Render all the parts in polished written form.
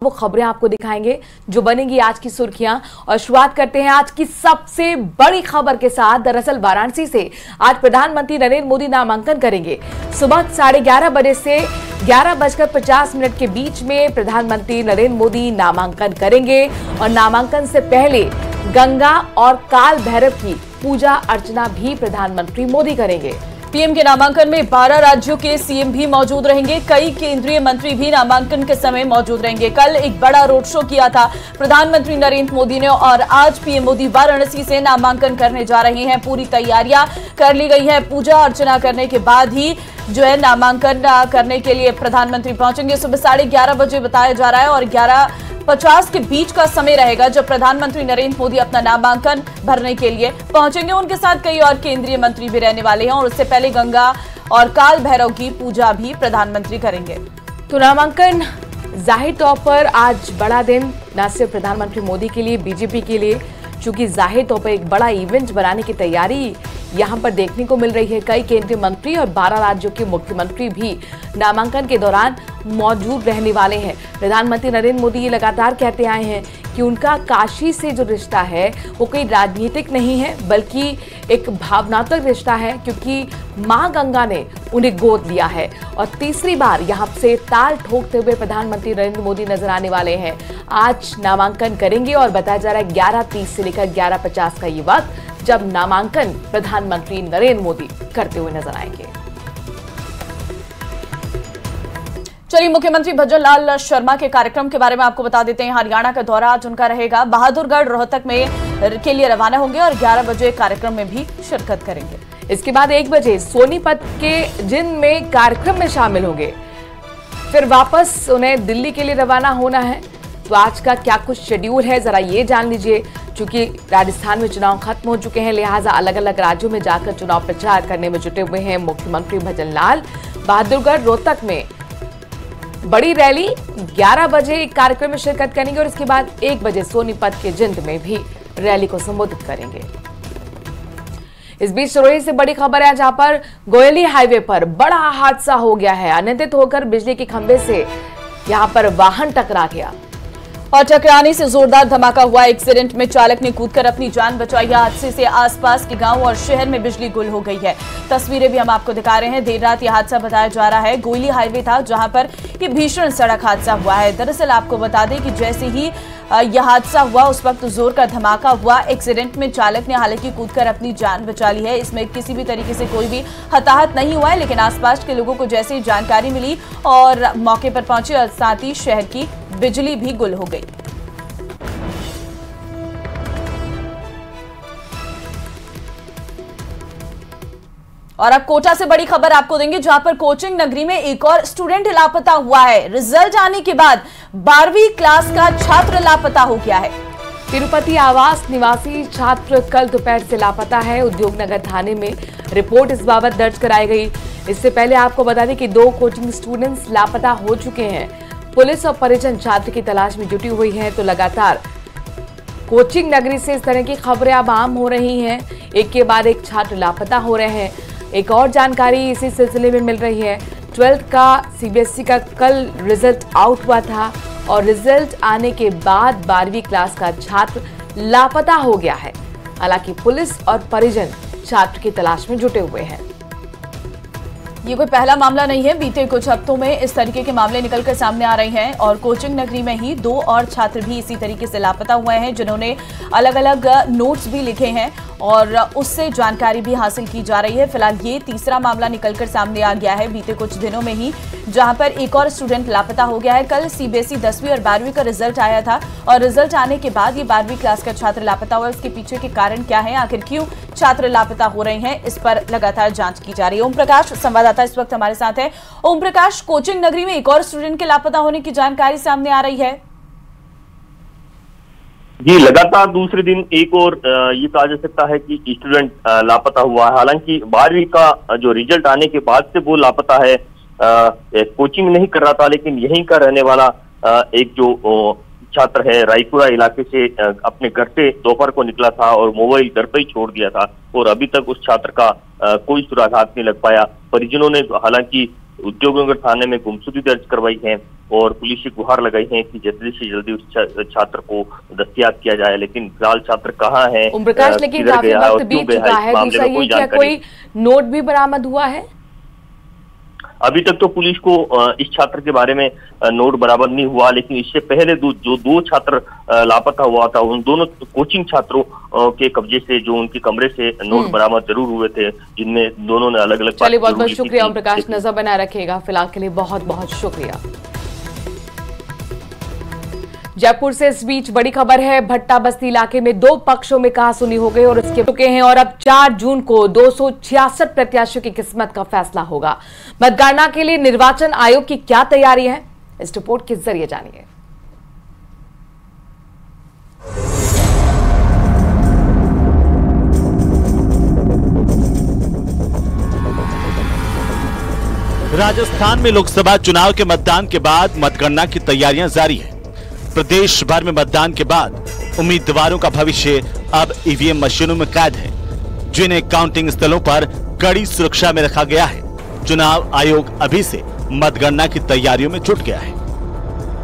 वो खबरें आपको दिखाएंगे जो बनेगी आज की सुर्खियां। और शुरुआत करते हैं आज की सबसे बड़ी खबर के साथ। दरअसल वाराणसी से आज प्रधानमंत्री नरेंद्र मोदी नामांकन करेंगे। सुबह 11:30 बजे से 11:50 के बीच में प्रधानमंत्री नरेंद्र मोदी नामांकन करेंगे और नामांकन से पहले गंगा और काल भैरव की पूजा अर्चना भी प्रधानमंत्री मोदी करेंगे। पीएम के नामांकन में 12 राज्यों के सीएम भी मौजूद रहेंगे। कई केंद्रीय मंत्री भी नामांकन के समय मौजूद रहेंगे। कल एक बड़ा रोड शो किया था प्रधानमंत्री नरेंद्र मोदी ने और आज पीएम मोदी वाराणसी से नामांकन करने जा रहे हैं। पूरी तैयारियां कर ली गई है। पूजा अर्चना करने के बाद ही जो है नामांकन करने के लिए प्रधानमंत्री पहुंचेंगे। सुबह 11:30 बजे बताया जा रहा है और 11:50 के बीच का समय रहेगा जब प्रधानमंत्री नरेंद्र मोदी अपना नामांकन भरने के लिए पहुंचेंगे। उनके साथ कई और केंद्रीय मंत्री भी रहने वाले हैं और उससे पहले गंगा और काल भैरव की पूजा भी प्रधानमंत्री करेंगे। तो नामांकन जाहिर तौर पर आज बड़ा दिन न सिर्फ प्रधानमंत्री मोदी के लिए, बीजेपी के लिए, चूंकि जाहिर तौर पर एक बड़ा इवेंट बनाने की तैयारी यहां पर देखने को मिल रही है। कई केंद्रीय मंत्री और 12 राज्यों के मुख्यमंत्री भी नामांकन के दौरान मौजूद रहने वाले हैं। प्रधानमंत्री नरेंद्र मोदी ये लगातार कहते आए हैं कि उनका काशी से जो रिश्ता है वो कोई राजनीतिक नहीं है बल्कि एक भावनात्मक रिश्ता है, क्योंकि मां गंगा ने उन्हें गोद लिया है। और तीसरी बार यहां से ताल ठोकते हुए प्रधानमंत्री नरेंद्र मोदी नजर आने वाले हैं। आज नामांकन करेंगे और बताया जा रहा है 11:30 से लेकर 11:50 का ये वक्त जब नामांकन प्रधानमंत्री नरेंद्र मोदी करते हुए नजर आएंगे। चलिए मुख्यमंत्री भजन लाल शर्मा के कार्यक्रम के बारे में आपको बता देते हैं। हरियाणा का दौरा आज उनका रहेगा। बहादुरगढ़ रोहतक में के लिए रवाना होंगे और 11 बजे कार्यक्रम में भी शिरकत करेंगे। इसके बाद 1 बजे सोनीपत के जिंद में कार्यक्रम में शामिल होंगे। फिर वापस उन्हें दिल्ली के लिए रवाना होना है। तो आज का क्या कुछ शेड्यूल है जरा ये जान लीजिए। चूंकि राजस्थान में चुनाव खत्म हो चुके हैं, लिहाजा अलग अलग राज्यों में जाकर चुनाव प्रचार करने में जुटे हुए हैं मुख्यमंत्री भजन लाल। बहादुरगढ़ रोहतक में बड़ी रैली, 11 बजे कार्यक्रम में शिरकत करेंगे और इसके बाद 1 बजे सोनीपत के जिंद में भी रैली को संबोधित करेंगे। इस बीच सिरोही से बड़ी खबर है, जहां पर गोयली हाईवे पर बड़ा हादसा हो गया है। अनियंत्रित होकर बिजली के खंभे से यहां पर वाहन टकरा गया और टकराने से जोरदार धमाका हुआ। एक्सीडेंट में चालक ने कूदकर अपनी जान बचाई। हादसे से आसपास के गांव और शहर में बिजली गुल हो गई है। तस्वीरें भी हम आपको दिखा रहे हैं। देर रात यह हादसा बताया जा रहा है। गोयली हाईवे था जहां पर यह भीषण सड़क हादसा हुआ है। दरअसल आपको बता दें कि जैसे ही यह हादसा हुआ उस वक्त जोर का धमाका हुआ। एक्सीडेंट में चालक ने हालांकि कूदकर अपनी जान बचा ली है। इसमें किसी भी तरीके से कोई भी हताहत नहीं हुआ है, लेकिन आसपास के लोगों को जैसे ही जानकारी मिली और मौके पर पहुंचे और साथ ही शहर की बिजली भी गुल हो गई। और अब कोटा से बड़ी खबर आपको देंगे, जहां पर कोचिंग नगरी में एक और स्टूडेंट लापता हुआ है। रिजल्ट आने के बाद 12वीं क्लास का छात्र लापता हो गया है। तिरुपति आवास निवासी छात्र कल दोपहर से लापता है। उद्योगनगर थाने में रिपोर्ट इस बाबत दर्ज कराई गई। इससे पहले आपको बता दें कि 2 कोचिंग स्टूडेंट्स लापता हो चुके हैं। पुलिस और परिजन छात्र की तलाश में जुटी हुई है। तो लगातार कोचिंग नगरी से इस तरह की खबरें अब आम हो रही हैं। एक के बाद एक छात्र लापता हो रहे हैं। एक और जानकारी इसी सिलसिले में मिल रही है। 12th का सीबीएसई का कल रिजल्ट आउट हुआ था और रिजल्ट आने के बाद 12वीं क्लास का छात्र लापता हो गया है। हालांकि पुलिस और परिजन छात्र की तलाश में जुटे हुए हैं। ये कोई पहला मामला नहीं है। बीते कुछ हफ्तों में इस तरीके के मामले निकलकर सामने आ रहे हैं और कोचिंग नगरी में ही 2 और छात्र भी इसी तरीके से लापता हुए हैं, जिन्होंने अलग अलग नोट्स भी लिखे हैं और उससे जानकारी भी हासिल की जा रही है। फिलहाल ये तीसरा मामला निकलकर सामने आ गया है बीते कुछ दिनों में ही, जहां पर एक और स्टूडेंट लापता हो गया है। कल सीबीएसई 10वीं और 12वीं का रिजल्ट आया था और रिजल्ट आने के बाद ये 12वीं क्लास का छात्र लापता हुआ। इसके पीछे के कारण क्या है, आखिर क्यों छात्र लापता हो रहे हैं, इस पर लगातार जांच की जा रही है। ओम प्रकाश संवाददाता इस वक्त हमारे साथ है। ओम प्रकाश, कोचिंग नगरी में एक और स्टूडेंट के लापता होने की जानकारी सामने आ रही है। जी, लगातार दूसरे दिन एक और ये कहा जा सकता है कि स्टूडेंट लापता हुआ है। हालांकि 12वीं का जो रिजल्ट आने के बाद से वो लापता है। कोचिंग नहीं कर रहा था, लेकिन यहीं का रहने वाला एक जो छात्र है, रायपुरा इलाके से अपने घर से दोपहर को निकला था और मोबाइल घर पे ही छोड़ दिया था और अभी तक उस छात्र का कोई सुराग हाथ नहीं लग पाया। परिजनों ने हालांकि उद्योगनगर थाने में गुमशुदगी दर्ज करवाई है और पुलिस की गुहार लगाई है कि जल्दी से जल्दी उस छात्र को दस्तयाब किया जाए। लेकिन फिलहाल छात्र कहाँ है, ओम प्रकाश, लेकिन काफी वक्त बीत चुका है। दूसरा ये, क्या कोई नोट भी बरामद हुआ है? अभी तक तो पुलिस को इस छात्र के बारे में नोट बरामद नहीं हुआ, लेकिन इससे पहले जो दो छात्र लापता हुआ था, उन दोनों कोचिंग छात्रों के कब्जे से, जो उनके कमरे से नोट बरामद जरूर हुए थे, जिनमें दोनों ने अलग अलग। चलिए, बहुत बहुत शुक्रिया ओम प्रकाश, नजर बनाए रखिएगा। फिलहाल के लिए बहुत बहुत शुक्रिया। जयपुर से इस बीच बड़ी खबर है। भट्टा बस्ती इलाके में दो पक्षों में कहासुनी हो गई और इसके चुके हैं और अब 4 जून को 266 प्रत्याशियों की किस्मत का फैसला होगा। मतगणना के लिए निर्वाचन आयोग की क्या तैयारी है, इस रिपोर्ट के जरिए जानिए। राजस्थान में लोकसभा चुनाव के मतदान के बाद मतगणना की तैयारियां जारी है। प्रदेश भर में मतदान के बाद उम्मीदवारों का भविष्य अब ईवीएम मशीनों में कैद है, जिन्हें काउंटिंग स्थलों पर कड़ी सुरक्षा में रखा गया है। चुनाव आयोग अभी से मतगणना की तैयारियों में जुट गया है।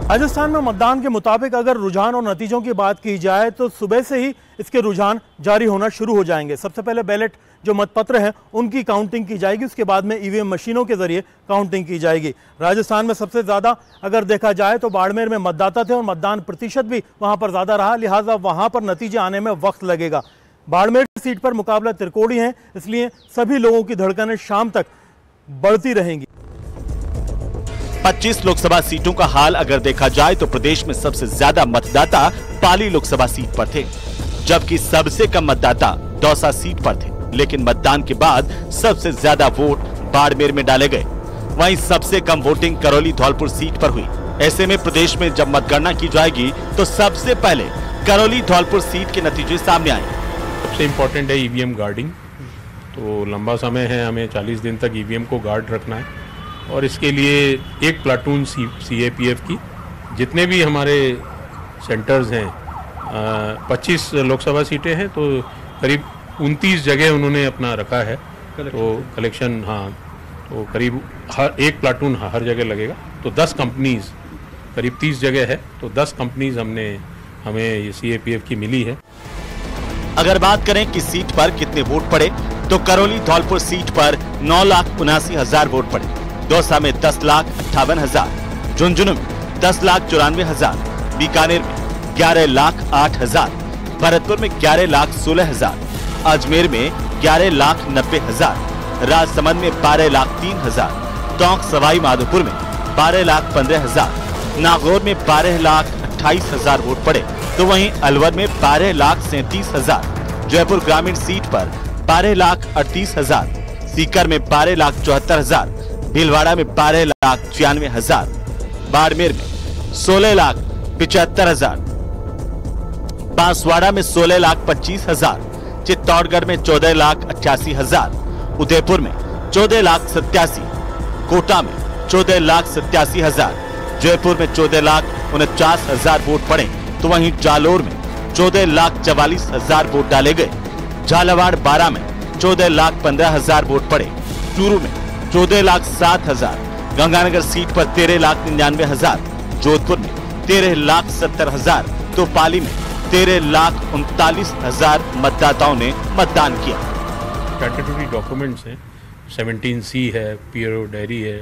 राजस्थान में मतदान के मुताबिक अगर रुझान और नतीजों की बात की जाए तो सुबह से ही इसके रुझान जारी होना शुरू हो जाएंगे। सबसे पहले बैलेट जो मतपत्र हैं उनकी काउंटिंग की जाएगी, उसके बाद में ईवीएम मशीनों के जरिए काउंटिंग की जाएगी। राजस्थान में सबसे ज़्यादा अगर देखा जाए तो बाड़मेर में मतदाता थे और मतदान प्रतिशत भी वहां पर ज़्यादा रहा, लिहाजा वहां पर नतीजे आने में वक्त लगेगा। बाड़मेर सीट पर मुकाबला त्रिकोणी है, इसलिए सभी लोगों की धड़कनें शाम तक बढ़ती रहेंगी। 25 लोकसभा सीटों का हाल अगर देखा जाए तो प्रदेश में सबसे ज्यादा मतदाता पाली लोकसभा सीट पर थे, जबकि सबसे कम मतदाता दौसा सीट पर थे। लेकिन मतदान के बाद सबसे ज्यादा वोट बाड़मेर में डाले गए। वहीं सबसे कम वोटिंग करौली धौलपुर सीट पर हुई। ऐसे में प्रदेश में जब मतगणना की जाएगी तो सबसे पहले करौली धौलपुर सीट के नतीजे सामने आएंगे। सबसे इम्पोर्टेंट है ईवीएम गार्डिंग। तो लंबा समय है, हमें 40 दिन तक ईवीएम को गार्ड रखना है और इसके लिए एक प्लाटून सीएपीएफ की, जितने भी हमारे सेंटर्स हैं, 25 लोकसभा सीटें हैं तो करीब 29 जगह उन्होंने अपना रखा है। तो कलेक्शन, हाँ, तो करीब हर एक प्लाटून हर जगह लगेगा। तो 10 कंपनीज, करीब 30 जगह है, तो 10 कंपनीज हमें ये सीएपीएफ की मिली है। अगर बात करें कि सीट पर कितने वोट पड़े तो करौली धौलपुर सीट पर 9,79,000 वोट पड़े, दौसा में 10,58,000, झुंझुनू में 10,94,000, बीकानेर में 11,08,000, भरतपुर में 11,16,000, अजमेर में 11,90,000, राजसमंद में 12,03,000, टोंक सवाई माधोपुर में 12,15,000, नागौर में 12,28,000 वोट पड़े। तो वहीं अलवर में 12,37,000, जयपुर ग्रामीण सीट पर 12,38,000, सीकर में 12,74,000, भीलवाड़ा में 12,96,000, बाड़मेर में 16,75,000, बांसवाड़ा में 16,25,000, चित्तौड़गढ़ में 14,88,000, उदयपुर में 14,87,000, कोटा में 14,87,000, जयपुर में 14,49,000 वोट पड़े। तो वहीं जालोर में 14,44,000 वोट डाले गए, झालावाड़ 12 में 14,15,000 वोट पड़े, चूरू में 14,07,000, गंगानगर सीट पर 13,99,000, जोधपुर में 13,70,000, तो पाली में 13,39,000 मतदाताओं ने मतदान किया। स्टैट्यूटरी डॉक्यूमेंट्स हैं, 17C है, पीओ डायरी है,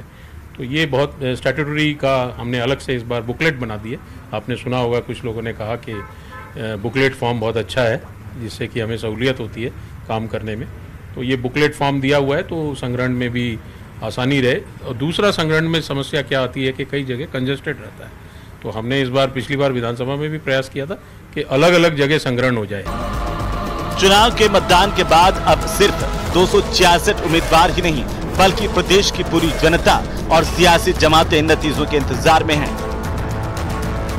तो ये बहुत स्टैट्यूटरी का हमने अलग से इस बार बुकलेट बना दी है। आपने सुना होगा, कुछ लोगों ने कहा कि बुकलेट फॉर्म बहुत अच्छा है, जिससे कि हमें सहूलियत होती है काम करने में। तो ये बुकलेट फॉर्म दिया हुआ है तो संग्रहण में भी आसानी रहे। और दूसरा, संग्रहण में समस्या क्या आती है कि कई जगह कंजेस्टेड रहता है, तो हमने इस बार, पिछली बार विधानसभा में भी प्रयास किया था कि अलग अलग जगह संग्रहण हो जाए। चुनाव के मतदान के बाद अब सिर्फ 266 उम्मीदवार ही नहीं बल्कि प्रदेश की पूरी जनता और सियासी जमातें नतीजों के इंतजार में हैं।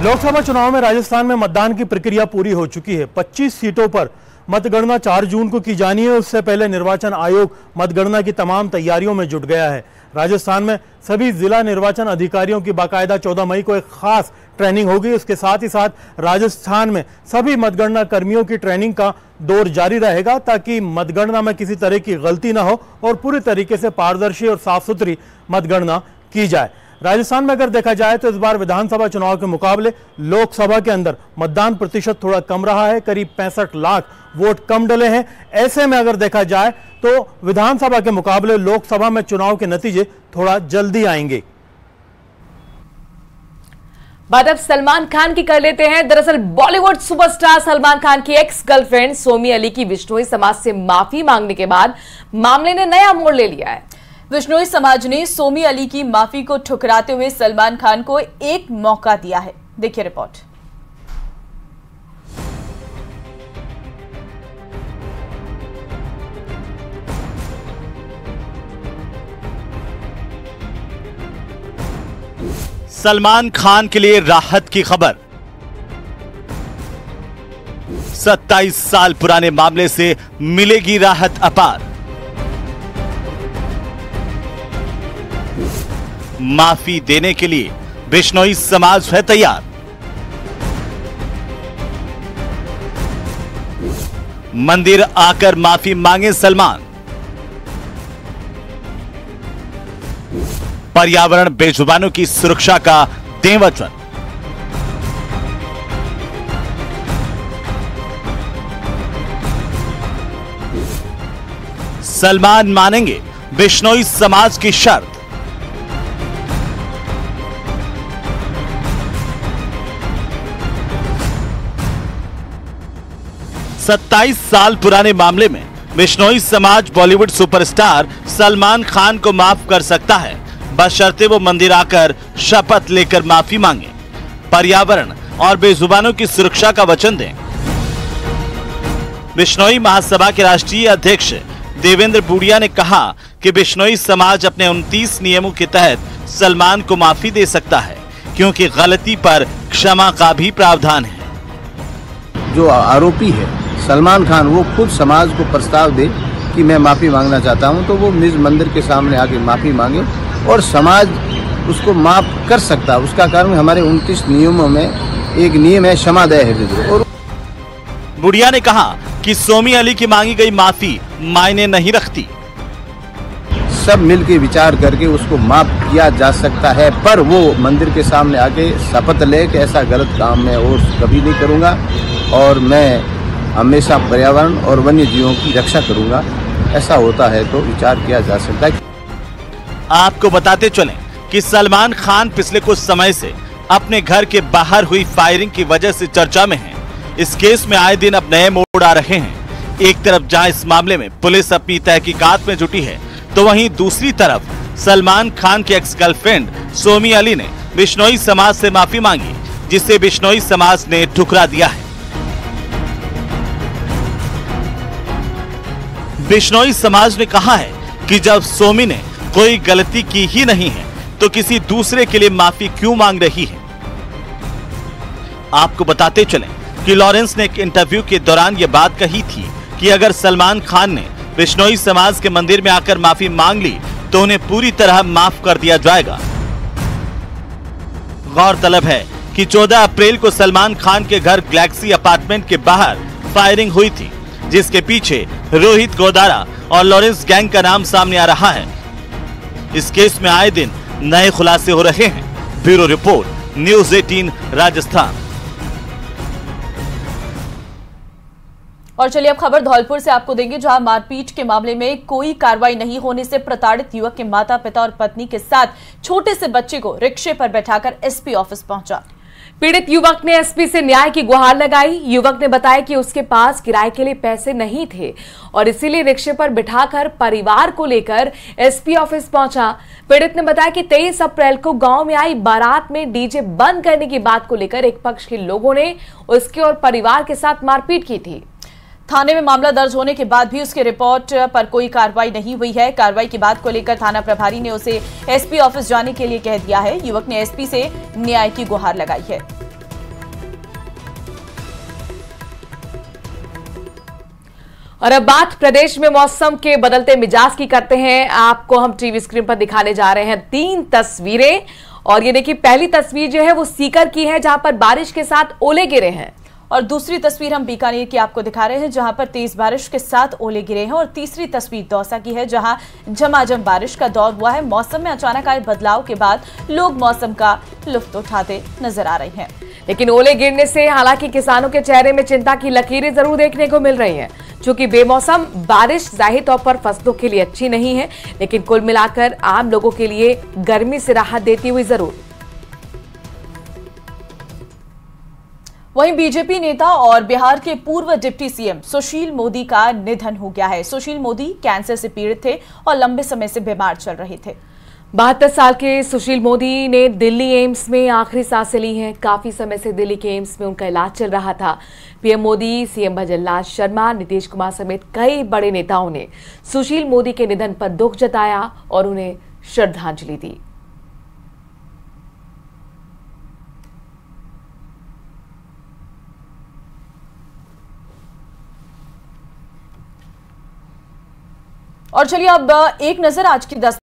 लोकसभा चुनाव में राजस्थान में मतदान की प्रक्रिया पूरी हो चुकी है। 25 सीटों पर मतगणना 4 जून को की जानी है। उससे पहले निर्वाचन आयोग मतगणना की तमाम तैयारियों में जुट गया है। राजस्थान में सभी जिला निर्वाचन अधिकारियों की बाकायदा 14 मई को एक खास ट्रेनिंग होगी। उसके साथ ही साथ राजस्थान में सभी मतगणना कर्मियों की ट्रेनिंग का दौर जारी रहेगा ताकि मतगणना में किसी तरह की गलती ना हो और पूरी तरीके से पारदर्शी और साफ सुथरी मतगणना की जाए। राजस्थान में अगर देखा जाए तो इस बार विधानसभा चुनाव के मुकाबले लोकसभा के अंदर मतदान प्रतिशत थोड़ा कम रहा है, करीब 65 लाख वोट कम डले हैं। ऐसे में अगर देखा जाए तो विधानसभा के मुकाबले लोकसभा में चुनाव के नतीजे थोड़ा जल्दी आएंगे। बात अब सलमान खान की कर लेते हैं। दरअसल बॉलीवुड सुपरस्टार सलमान खान की एक्स गर्लफ्रेंड सोमी अली की बिश्नोई समाज से माफी मांगने के बाद मामले ने नया मोड़ ले लिया है। बिश्नोई समाज ने सोमी अली की माफी को ठुकराते हुए सलमान खान को एक मौका दिया है। देखिए रिपोर्ट। सलमान खान के लिए राहत की खबर। 27 साल पुराने मामले से मिलेगी राहत अपार। माफी देने के लिए बिश्नोई समाज है तैयार। मंदिर आकर माफी मांगे सलमान। पर्यावरण बेजुबानों की सुरक्षा का दें वचन। सलमान मानेंगे बिश्नोई समाज की शर्त। सत्ताईस साल पुराने मामले में बिश्नोई समाज बॉलीवुड सुपरस्टार सलमान खान को माफ कर सकता है, बशर्ते वो मंदिर आकर शपथ लेकर माफी मांगे, पर्यावरण और बेजुबानों की सुरक्षा का वचन दें। बिश्नोई महासभा के राष्ट्रीय अध्यक्ष देवेंद्र बूढ़िया ने कहा कि बिश्नोई समाज अपने 29 नियमों के तहत सलमान को माफी दे सकता है, क्योंकि गलती पर क्षमा का भी प्रावधान है। जो आरोपी है सलमान खान, वो खुद समाज को प्रस्ताव दे कि मैं माफी मांगना चाहता हूं, तो वो निज मंदिर के सामने आके माफी मांगे और समाज उसको माफ कर सकता है। उसका कारण हमारे 29 नियमों में एक नियम है क्षमादय है। और बुढ़िया ने कहा कि सोमी अली की मांगी गई माफी मायने नहीं रखती। सब मिलकर विचार करके उसको माफ किया जा सकता है, पर वो मंदिर के सामने आके शपथ ले कि ऐसा गलत काम मैं और कभी नहीं करूंगा और मैं हमेशा पर्यावरण और वन्य जीवों की रक्षा करूंगा। ऐसा होता है तो विचार किया जा सकता है। आपको बताते चलें कि सलमान खान पिछले कुछ समय से अपने घर के बाहर हुई फायरिंग की वजह से चर्चा में हैं। इस केस में आए दिन अब नए मोड़ आ रहे हैं। एक तरफ जहां इस मामले में पुलिस अपनी तहकीकात में जुटी है, तो वहीं दूसरी तरफ सलमान खान की एक्स गर्लफ्रेंड सोमी अली ने बिश्नोई समाज से माफी मांगी, जिसे बिश्नोई समाज ने ठुकरा दिया है। बिश्नोई समाज ने कहा है कि जब सोमी ने कोई गलती की ही नहीं है तो किसी दूसरे के लिए माफी क्यों मांग रही है। आपको बताते चलें कि लॉरेंस ने एक इंटरव्यू के दौरान यह बात कही थी कि अगर सलमान खान ने बिश्नोई समाज के मंदिर में आकर माफी मांग ली तो उन्हें पूरी तरह माफ कर दिया जाएगा। गौरतलब है कि 14 अप्रैल को सलमान खान के घर गैलेक्सी अपार्टमेंट के बाहर फायरिंग हुई थी, जिसके पीछे रोहित गोदारा और लॉरेंस गैंग का नाम सामने आ रहा है। इस केस में आए दिन नए खुलासे हो रहे हैं। Bureau report, news 18 Rajasthan. और चलिए अब खबर धौलपुर से आपको देंगे, जहां मारपीट के मामले में कोई कार्रवाई नहीं होने से प्रताड़ित युवक के माता पिता और पत्नी के साथ छोटे से बच्चे को रिक्शे पर बैठाकर एसपी ऑफिस पहुंचा। पीड़ित युवक ने एसपी से न्याय की गुहार लगाई। युवक ने बताया कि उसके पास किराए के लिए पैसे नहीं थे और इसीलिए रिक्शे पर बिठाकर परिवार को लेकर एसपी ऑफिस पहुंचा। पीड़ित ने बताया कि 23 अप्रैल को गांव में आई बारात में डीजे बंद करने की बात को लेकर एक पक्ष के लोगों ने उसके और परिवार के साथ मारपीट की थी। थाने में मामला दर्ज होने के बाद भी उसके रिपोर्ट पर कोई कार्रवाई नहीं हुई है। कार्रवाई की बात को लेकर थाना प्रभारी ने उसे एसपी ऑफिस जाने के लिए कह दिया है। युवक ने एसपी से न्याय की गुहार लगाई है। और अब बात प्रदेश में मौसम के बदलते मिजाज की करते हैं। आपको हम टीवी स्क्रीन पर दिखाने जा रहे हैं 3 तस्वीरें। और ये देखिए, पहली तस्वीर जो है वो सीकर की है, जहां पर बारिश के साथ ओले गिरे हैं। और दूसरी तस्वीर हम बीकानेर की आपको दिखा रहे हैं, जहां पर तेज बारिश के साथ ओले गिरे हैं। और तीसरी तस्वीर दौसा की है, जहां झमाझम बारिश का दौर हुआ है। मौसम में अचानक आए बदलाव के बाद लोग मौसम का लुत्फ उठाते नजर आ रहे हैं। लेकिन ओले गिरने से हालांकि किसानों के चेहरे में चिंता की लकीरें जरूर देखने को मिल रही हैं। चूंकि बेमौसम बारिश जाहिर तौर पर फसलों के लिए अच्छी नहीं है, लेकिन कुल मिलाकर आम लोगों के लिए गर्मी से राहत देती हुई जरूर। वहीं बीजेपी नेता और बिहार के पूर्व डिप्टी सीएम सुशील मोदी का निधन हो गया है। सुशील मोदी कैंसर से पीड़ित थे और लंबे समय से बीमार चल रहे थे। 72 साल के सुशील मोदी ने दिल्ली एम्स में आखिरी सांसें ली हैं। काफी समय से दिल्ली के एम्स में उनका इलाज चल रहा था। पीएम मोदी, सीएम भजनलाल शर्मा, नीतीश कुमार समेत कई बड़े नेताओं ने सुशील मोदी के निधन पर दुख जताया और उन्हें श्रद्धांजलि दी। और चलिए अब एक नजर आज की 10